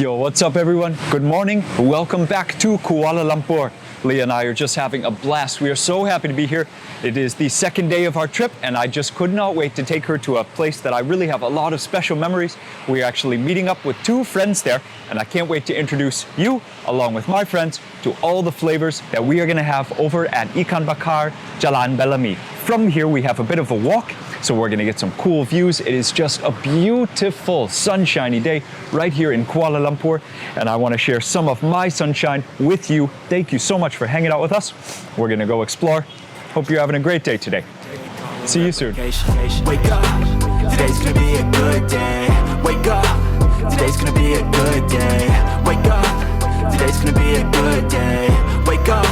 Yo, what's up everyone? Good morning. Welcome back to Kuala Lumpur. Leah and I are just having a blast. We are so happy to be here. It is the second day of our trip and I just could not wait to take her to a place that I really have a lot of special memories. We're actually meeting up with two friends there and I can't wait to introduce you, along with my friends, to all the flavors that we are going to have over at Ikan Bakar, Jalan Bellamy. From here we have a bit of a walk, so we're going to get some cool views. It is just a beautiful sunshiny day right here in Kuala Lumpur and I want to share some of my sunshine with you. Thank you so much for hanging out with us. We're going to go explore. Hope you're having a great day today. See you soon. Wake up, today's gonna be a good day. Wake up, today's gonna be a good day. Wake up, today's gonna be a good day. Wake up,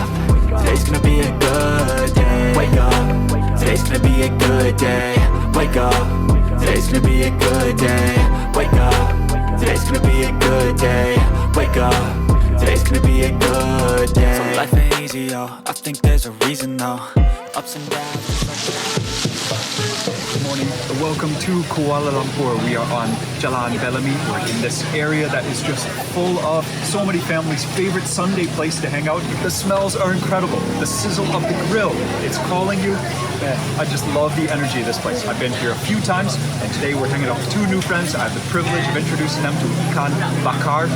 today's gonna be a good day. Wake up, today's gonna be a good day. Wake up, today's gonna be a good day. Wake up, today's gonna be a good day. Wake up, today's gonna be a good day. So life ain't easy, yo. I think there's a reason, though. Ups and downs. Good morning. Welcome to Kuala Lumpur. We are on Jalan Bellamy. We're in this area that is just full of so many families' favorite Sunday place to hang out. The smells are incredible. The sizzle of the grill, it's calling you. I just love the energy of this place. I've been here a few times and today we're hanging out with two new friends. I have the privilege of introducing them to Ikan Bakar.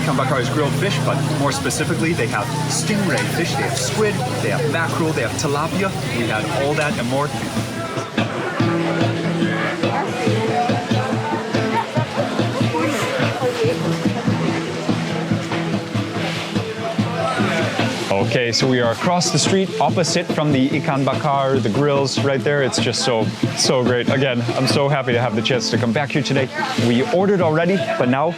Ikan Bakar is grilled fish, but more specifically they have stingray fish, they have squid, they have mackerel, they have tilapia. We had all that and more. Okay, so we are across the street, opposite from the Ikan Bakar, the grills right there. It's just so great. Again, I'm so happy to have the chance to come back here today. We ordered already, but now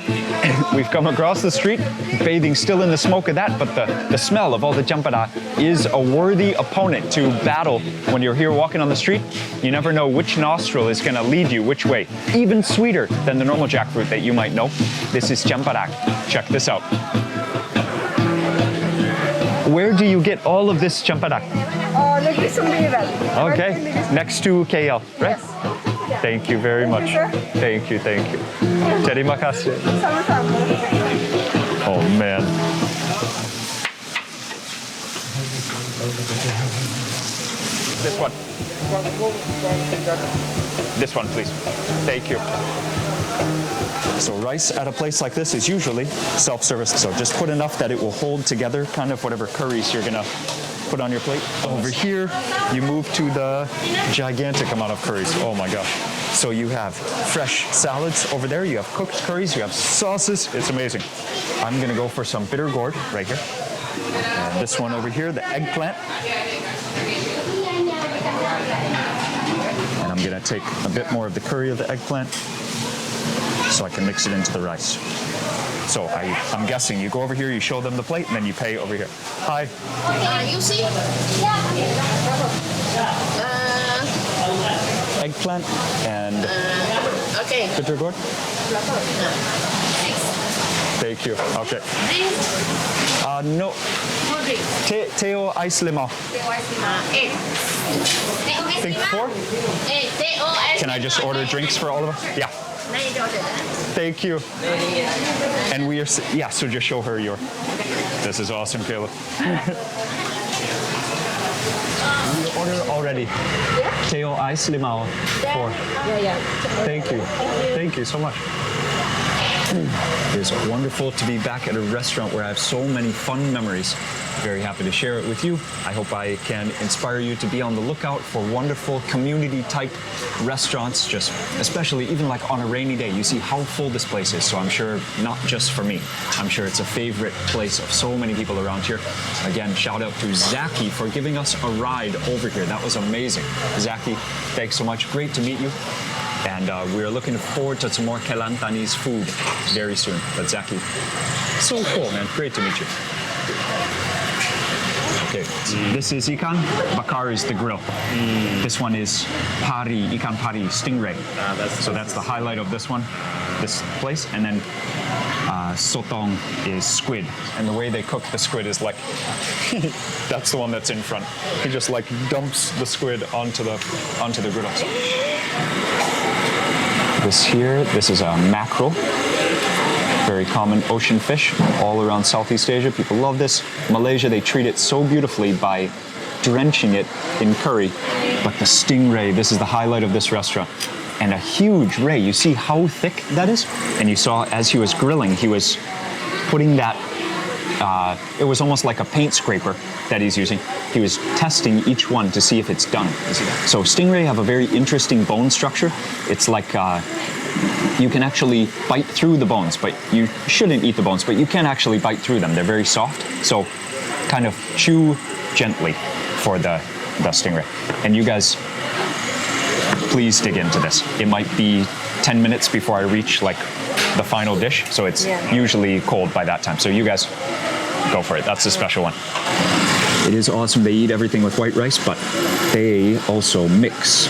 we've come across the street, bathing still in the smoke of that, but the smell of all the champara is a worthy opponent to battle when you're here walking on the street. You never know which nostril is going to lead you which way. Even sweeter than the normal jackfruit that you might know. This is champara. Check this out. Where do you get all of this champara? Okay, next to KL, right? Yes. Thank you very much. Thank you. Terima kasih. Oh man. This one. This one, please. Thank you. So rice at a place like this is usually self-service. So just put enough that it will hold together kind of whatever curries you're gonna put on your plate. Over here, you move to the gigantic amount of curries. Oh my gosh. So you have fresh salads over there. You have cooked curries. You have sauces. It's amazing. I'm gonna go for some bitter gourd right here. And this one over here, the eggplant. And I'm gonna take a bit more of the curry of the eggplant, so I can mix it into the rice. So I'm guessing you go over here, you show them the plate, and then you pay over here. Hi. You see? Eggplant and Okay. bitter gourd. Thank you. Okay. No. Teo ice lemon. Think 4? Can I just order drinks for all of us? Yeah. Thank you. And we are, yeah, so just show her your. This is awesome, Caleb. We ordered already. Yeah? Teo ice limau 4. Yeah. Thank you. Thank you so much. It is wonderful to be back at a restaurant where I have so many fun memories. Very happy to share it with you. I hope I can inspire you to be on the lookout for wonderful community-type restaurants, just especially even like on a rainy day. You see how full this place is, so I'm sure not just for me. I'm sure it's a favorite place of so many people around here. Again, shout out to Zaki for giving us a ride over here. That was amazing. Zaki, thanks so much. Great to meet you. And we're looking forward to some more Kelantanese food very soon. But Zaki, so cool, man. Great to meet you. Okay, this is Ikan. Bakar is the grill. This one is pari, Ikan pari, stingray. So that's the highlight of this one, this place. And then sotong is squid. And the way they cook the squid is like, that's the one that's in front. He just like dumps the squid onto the griddle. So. This here, this is a mackerel. Very common ocean fish all around Southeast Asia. People love this. Malaysia, they treat it so beautifully by drenching it in curry. But the stingray, this is the highlight of this restaurant. And a huge ray. You see how thick that is? And you saw as he was grilling, he was putting that, it was almost like a paint scraper that he's using. He was testing each one to see if it's done. So stingray have a very interesting bone structure. It's like, you can actually bite through the bones, but you shouldn't eat the bones, but you can actually bite through them. They're very soft. So kind of chew gently for the stingray. And you guys, please dig into this. It might be 10 minutes before I reach like the final dish, so it's usually cold by that time. So you guys go for it. That's the special one. It is awesome. They eat everything with white rice, but they also mix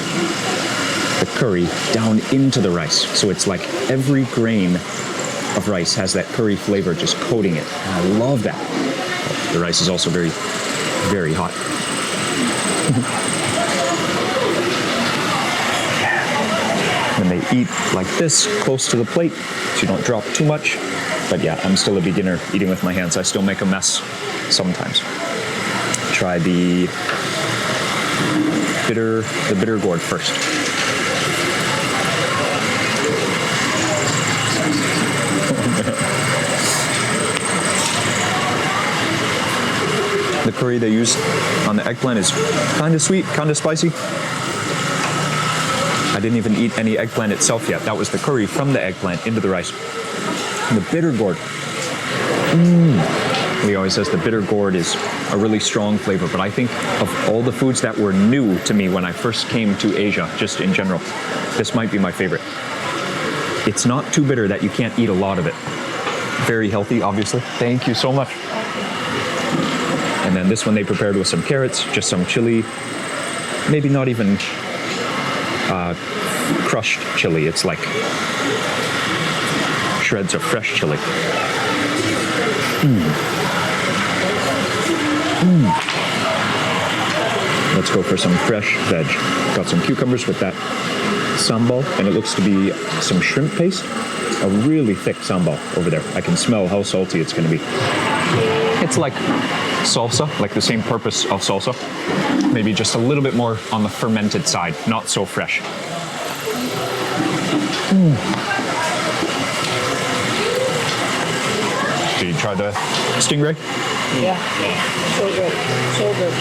the curry down into the rice. So it's like every grain of rice has that curry flavor just coating it. And I love that. The rice is also very, very hot. And they eat like this, close to the plate, so you don't drop too much. But yeah, I'm still a beginner eating with my hands. I still make a mess sometimes. Try the bitter gourd first. The curry they use on the eggplant is kind of sweet, kind of spicy. I didn't even eat any eggplant itself yet. That was the curry from the eggplant into the rice. And the bitter gourd. Lee always says the bitter gourd is a really strong flavor, but I think of all the foods that were new to me when I first came to Asia, just in general, this might be my favorite. It's not too bitter that you can't eat a lot of it. Very healthy, obviously. Thank you so much. And then this one they prepared with some carrots, just some chili, maybe not even crushed chili. It's like shreds of fresh chili. Let's go for some fresh veg. Got some cucumbers with that sambal, and it looks to be some shrimp paste. A really thick sambal over there. I can smell how salty it's going to be. It's like salsa, like the same purpose of salsa. Maybe just a little bit more on the fermented side, not so fresh. Did you try the stingray? Yeah. So good. So good.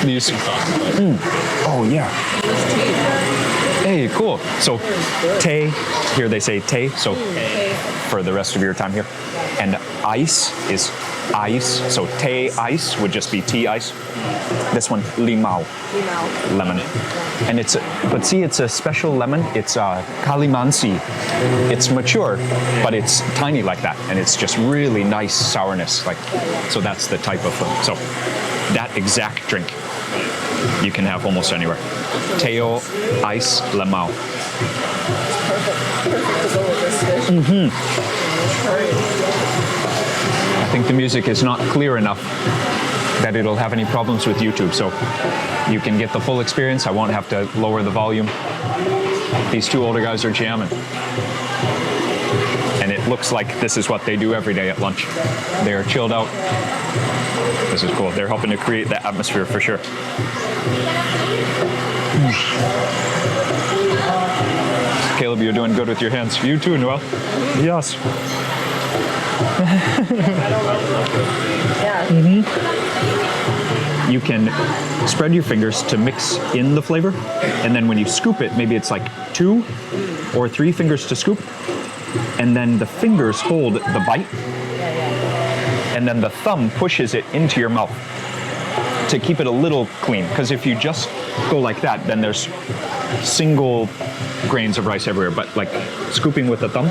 These. Oh, yeah. Hey, cool. So, te, here they say te, so for the rest of your time here. And ice is ice, so te ice would just be tea ice. This one, limau, lemon. And it's, but see, it's a special lemon. It's Kalimansi. It's mature, but it's tiny like that. And it's just really nice sourness. Like, so that's the type of, so that exact drink you can have almost anywhere. Teo ice lemau. Perfect to go with this dish. I think the music is not clear enough that it'll have any problems with YouTube, so you can get the full experience. I won't have to lower the volume. These two older guys are jamming. And it looks like this is what they do every day at lunch. They're chilled out. This is cool. They're helping to create that atmosphere for sure. Caleb, you're doing good with your hands. You too, Noel. Yes. You can spread your fingers to mix in the flavor, and then when you scoop it, maybe it's like 2 or 3 fingers to scoop, and then the fingers hold the bite, and then the thumb pushes it into your mouth to keep it a little clean, because if you just go like that, then there's single grains of rice everywhere, but like scooping with the thumb,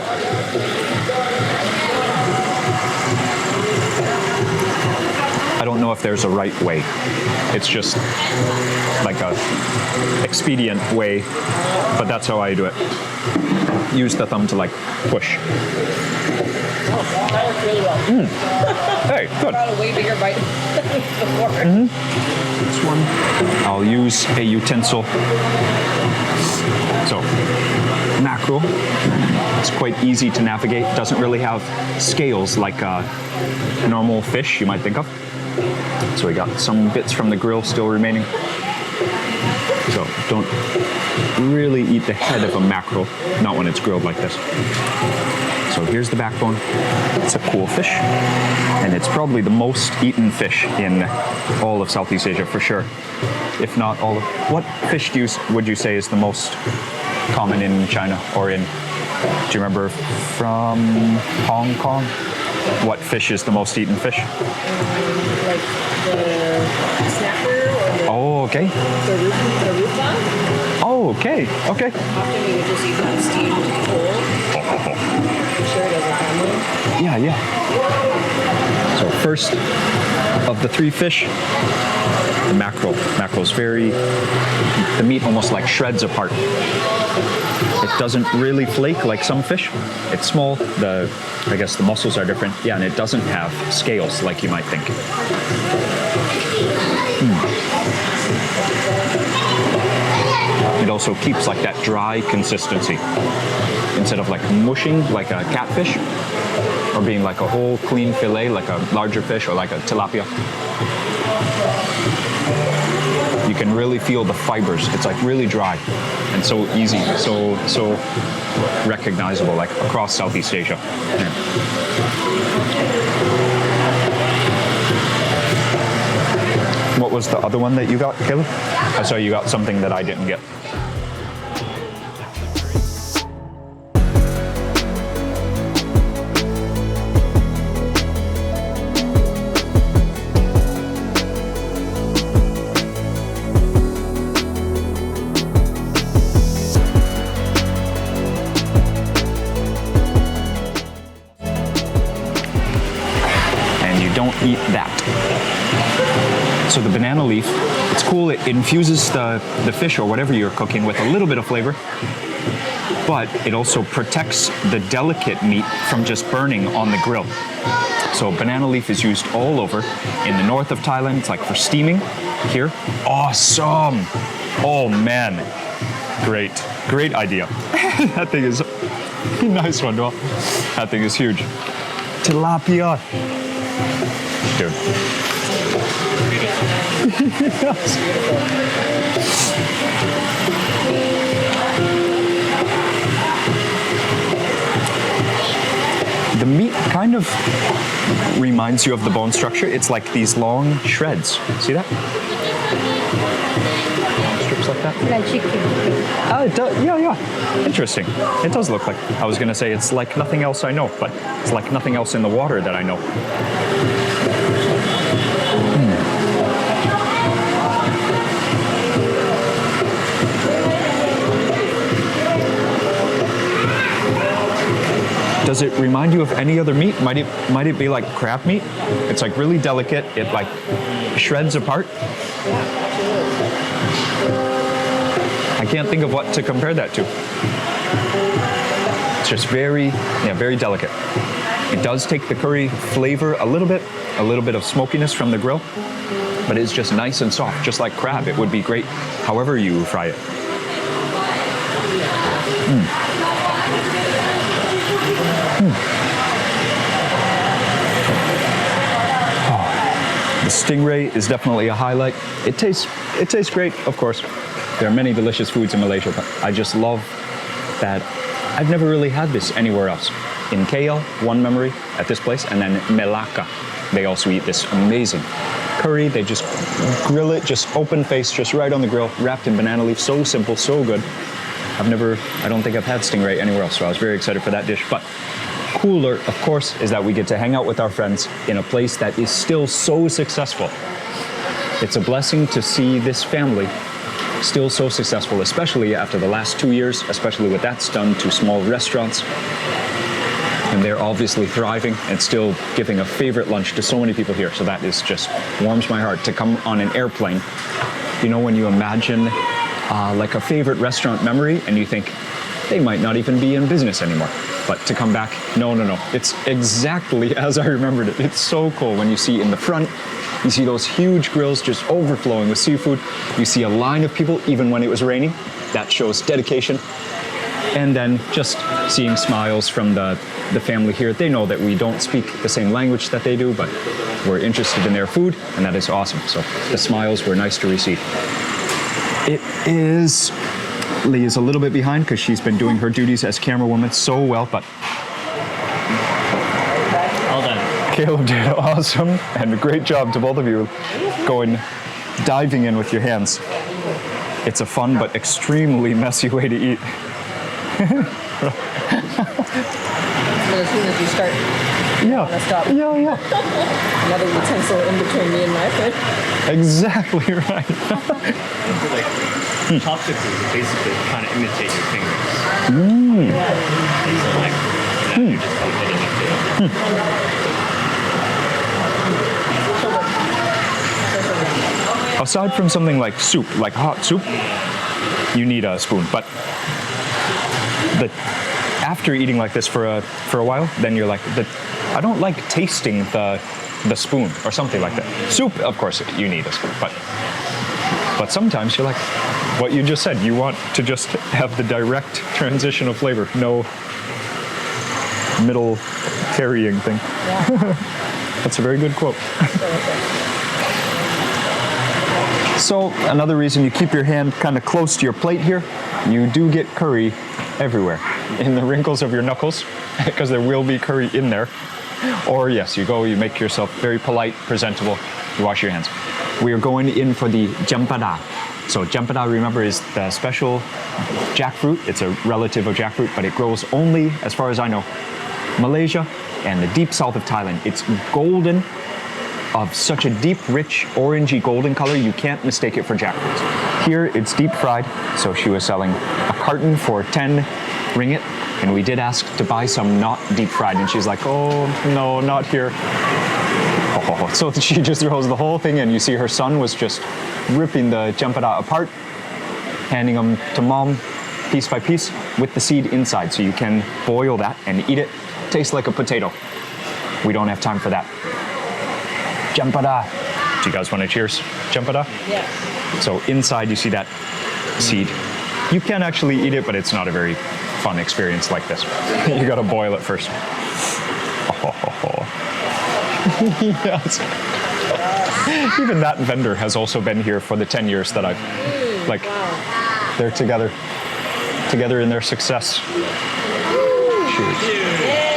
I don't know if there's a right way. It's just like a expedient way, but that's how I do it. Use the thumb to like push. That worked really well. Hey, good. Got a way bigger bite than before. This one, I'll use a utensil. So, mackerel. It's quite easy to navigate. Doesn't really have scales like normal fish you might think of. So we got some bits from the grill still remaining. So don't really eat the head of a mackerel, not when it's grilled like this. So here's the backbone. It's a cool fish, and it's probably the most eaten fish in all of Southeast Asia for sure, if not all of. What fish would you say is the most common in China or in? Do you remember from Hong Kong? What fish is the most eaten fish? Like the snapper or the, Oh, okay. the rupa. Oh, okay. Okay. Often we would just eat that steamed whole. Sure, it as a family. Yeah, yeah. So first of the three fish, the mackerel. Mackerel's the meat almost like shreds apart. It doesn't really flake like some fish. It's small. I guess the muscles are different. Yeah, and it doesn't have scales like you might think. It also keeps like that dry consistency instead of like mushing like a catfish or being like a whole clean fillet like a larger fish or like a tilapia. You can really feel the fibers. It's like really dry and so easy, so recognizable like across Southeast Asia. Yeah. What was the other one that you got, Caleb? I saw you got something that I didn't get. Eat that. So the banana leaf, it's cool, it infuses the fish or whatever you're cooking with a little bit of flavor, but it also protects the delicate meat from just burning on the grill. So banana leaf is used all over. In the north of Thailand, it's like for steaming. Here, awesome. Oh man, great idea. That thing is a nice one, Noel. That thing is huge. Tilapia. Dude. The meat kind of reminds you of the bone structure. It's like these long shreds. See that? Strips like that? Like chicken. Oh, it does. Yeah. Interesting. It does look like. I was going to say it's like nothing else I know, but it's like nothing else in the water that I know. Does it remind you of any other meat? Might it be like crab meat? It's like really delicate. It like shreds apart. I can't think of what to compare that to. It's just very delicate. It does take the curry flavor a little bit of smokiness from the grill, but it's just nice and soft, just like crab. It would be great however you fry it. The stingray is definitely a highlight. It tastes great, of course. There are many delicious foods in Malaysia, but I just love that I've never really had this anywhere else. In KL, one memory at this place, and then Melaka. They also eat this amazing curry. They just grill it, just open face, just right on the grill, wrapped in banana leaf. So simple, so good. I don't think I've had stingray anywhere else, so I was very excited for that dish. But cooler, of course, is that we get to hang out with our friends in a place that is still so successful. It's a blessing to see this family still so successful, especially after the last 2 years, especially with that's done to small restaurants. And they're obviously thriving and still giving a favorite lunch to so many people here. So that is just warms my heart to come on an airplane. You know, when you imagine like a favorite restaurant memory and you think they might not even be in business anymore. But to come back, no. It's exactly as I remembered it. It's so cool when you see in the front, you see those huge grills just overflowing with seafood. You see a line of people even when it was raining. That shows dedication. And then just seeing smiles from the family here. They know that we don't speak the same language that they do, but we're interested in their food, and that is awesome. So the smiles were nice to receive. It is, Lee is a little bit behind because she's been doing her duties as camera woman so well, but All done. Caleb did awesome, and a great job to both of you diving in with your hands. It's a fun but extremely messy way to eat. But as soon as you start, Yeah. to stop. Yeah. Another utensil in between me and my food. Exactly right. Chopsticks is basically kind of imitate your fingers. So like, you just kind of put it up there. Aside from something like soup, like hot soup, you need a spoon. But after eating like this for a while, then you're like, I don't like tasting the spoon or something like that. Soup, of course, you need a spoon, but sometimes you're like, what you just said, you want to just have the direct transition of flavor, no middle carrying thing. Yeah. That's a very good quote. So another reason you keep your hand kind of close to your plate here, you do get curry everywhere in the wrinkles of your knuckles because there will be curry in there. Or yes, you make yourself very polite, presentable, you wash your hands. We are going in for the jampada. So jampada, remember, is the special jackfruit. It's a relative of jackfruit, but it grows only, as far as I know, Malaysia and the deep south of Thailand. It's golden, of such a deep, rich, orangey golden color, you can't mistake it for jackfruit. Here, it's deep fried, so she was selling a carton for 10 ringgit, and we did ask to buy some not deep fried, and she's like, oh, no, not here. Oh, so she just throws the whole thing in. You see her son was just ripping the jampada apart, handing them to mom piece by piece with the seed inside, so you can boil that and eat it. Tastes like a potato. We don't have time for that. Jampada. Do you guys want to cheers? Jampada? Yeah. So inside you see that seed. You can actually eat it, but it's not a very fun experience like this. You gotta boil it first. Oh. Yes. Even that vendor has also been here for the 10 years that I've, they're together in their success. Cheers. Yay!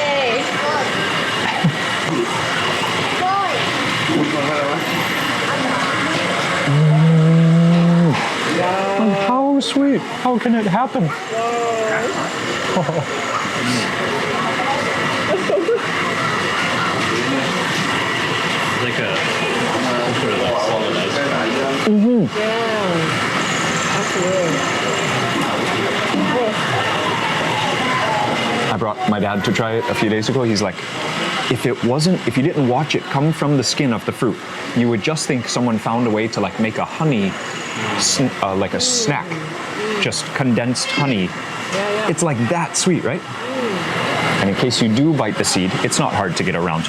How sweet. How can it happen? Like a sort of like solid ice cream. Yeah. Absolutely. I brought my dad to try it a few days ago. He's like, if you didn't watch it come from the skin of the fruit, you would just think someone found a way to like make a honey, like a snack, just condensed honey. Yeah. It's like that sweet, right? And in case you do bite the seed, it's not hard to get around.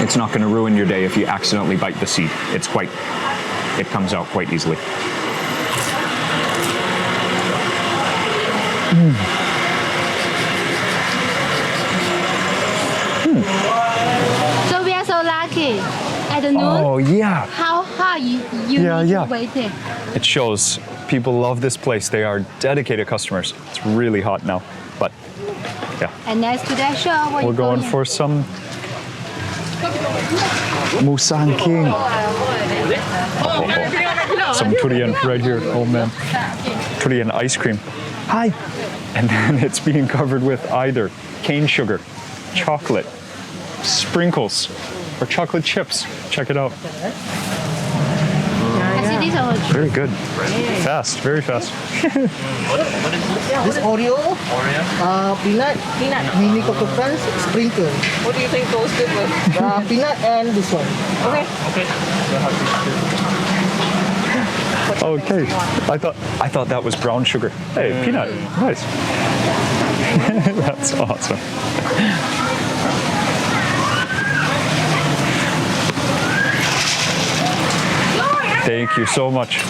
It's not going to ruin your day if you accidentally bite the seed. It comes out quite easily. So we are so lucky. At noon, Oh yeah. how hard you Yeah, need yeah. to wait there. It shows people love this place. They are dedicated customers. It's really hot now, but yeah. And next to that show, what We're you going for some Musang King. Some durian right here. Oh man. Durian ice cream. Hi. And then it's being covered with either cane sugar, chocolate, sprinkles, or chocolate chips. Check it out. I see this one. Very good. Fast, very fast. This Oreo, peanut, mini cocoa crunch, sprinkle. What do you think goes good with? Peanut and this one. Okay. Okay. I thought that was brown sugar. Hey, peanut. Nice. That's awesome. Thank you so much.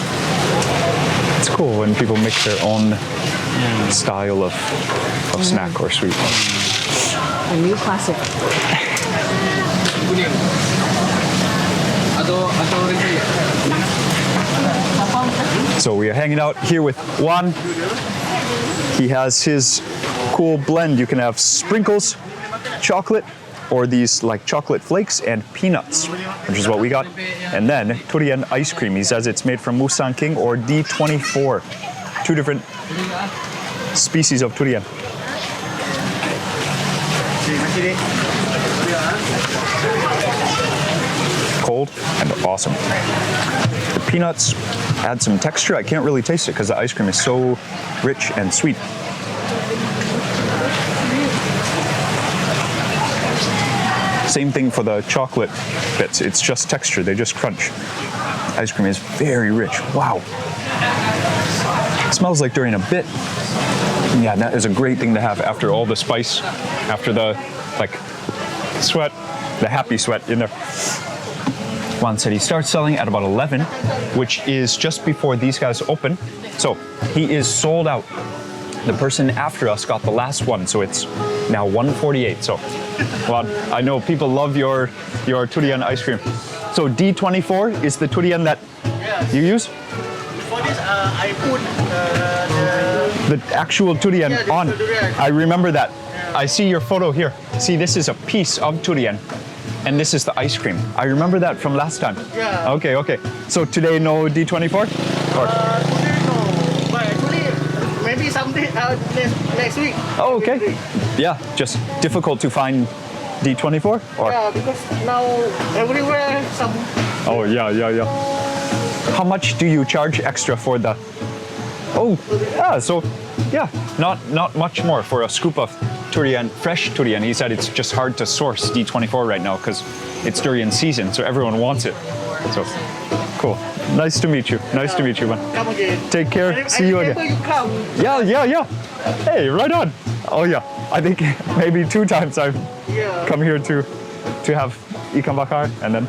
It's cool when people make their own style of snack or sweet. A new classic. So we are hanging out here with Juan. He has his cool blend. You can have sprinkles, chocolate, or these like chocolate flakes and peanuts, which is what we got. And then Durian ice cream. He says it's made from Musang King or D24. 2 different species of durian. Cold and awesome. The peanuts add some texture. I can't really taste it because the ice cream is so rich and sweet. Same thing for the chocolate bits. It's just texture. They just crunch. Ice cream is very rich. Wow. It smells like durian a bit. Yeah, that is a great thing to have after all the spice, after the like sweat, the happy sweat in there. Juan said he starts selling at about 11, which is just before these guys open. So he is sold out. The person after us got the last one, so it's now 148. So, Juan, I know people love your durian ice cream. So D24 is the durian that you use? For this, I put The actual durian on. durian. I remember that. I see your photo here. See, this is a piece of durian, and this is the ice cream. I remember that from last time. Yeah. Okay, okay. So today, no D24? Or? today no, but actually maybe someday next week. Oh, okay. Yeah, just difficult to find D24? Or? Yeah, because now everywhere some. Oh, yeah. How much do you charge extra for the? Oh, yeah. So, yeah, not much more for a scoop of durian, fresh durian. He said it's just hard to source D24 right now because it's durian season, so everyone wants it. So, cool. Nice to meet you. Nice to meet you, man. Come again. Take care. See you Remember again. you come. Yeah. Hey, right on. Oh yeah. I think maybe 2 times I've Yeah. come here to have Ikan Bakar, and then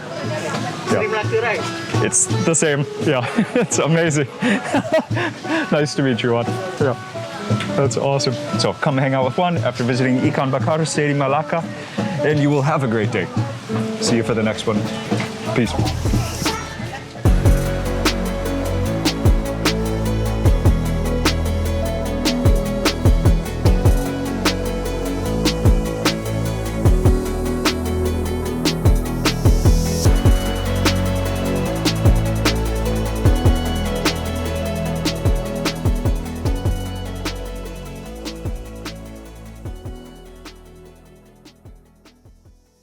Sri Melaka, right? it's the same. Yeah, it's amazing. Nice to meet you, Juan. Yeah, that's awesome. So come hang out with Juan after visiting Ikan Bakar, Sri Melaka, and you will have a great day. See you for the next one. Peace.